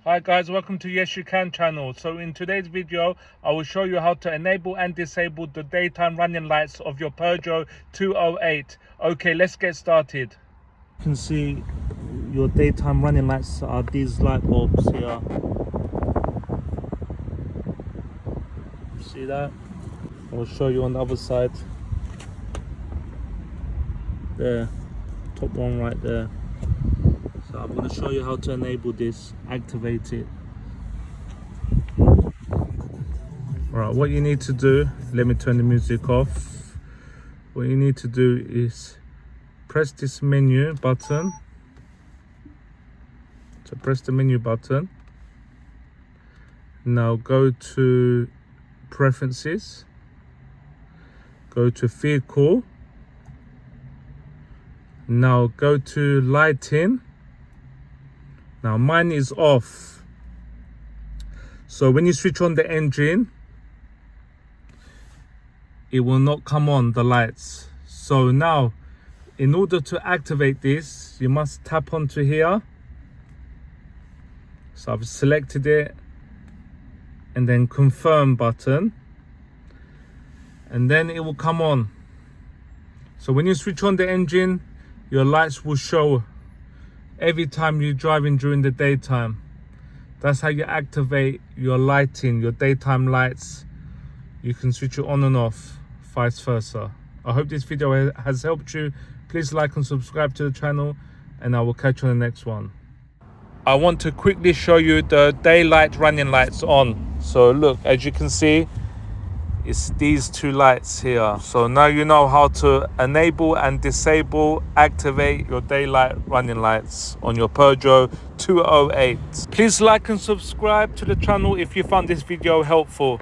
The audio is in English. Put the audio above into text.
Hi guys, welcome to Yes You Can channel. So in today's video, I will show you how to enable and disable the daytime running lights of your Peugeot 208. Okay, let's get started. You can see your daytime running lights are these light bulbs here. See that? I'll show you on the other side. There, top one right there. So I'm going to show you how to enable this, activate it. Alright, what you need to do, let me turn the music off. What you need to do is press this menu button. So press the menu button. Now go to preferences. Go to vehicle. Now go to lighting. Now mine is off. So when you switch on the engine, it will not come on, the lights. So now, in order to activate this, you must tap onto here. So I've selected it, and then confirm button, and then it will come on. So when you switch on the engine, your lights will show every time you're driving during the daytime. That's how you activate your lighting, your daytime lights. You can switch it on and off, vice versa. I hope this video has helped you. Please like and subscribe to the channel, and I will catch you on the next one. I want to quickly show you the daylight running lights on. So look, as you can see, it's these two lights here. So now you know how to enable and disable, activate your daylight running lights on your Peugeot 208. Please like and subscribe to the channel if you found this video helpful.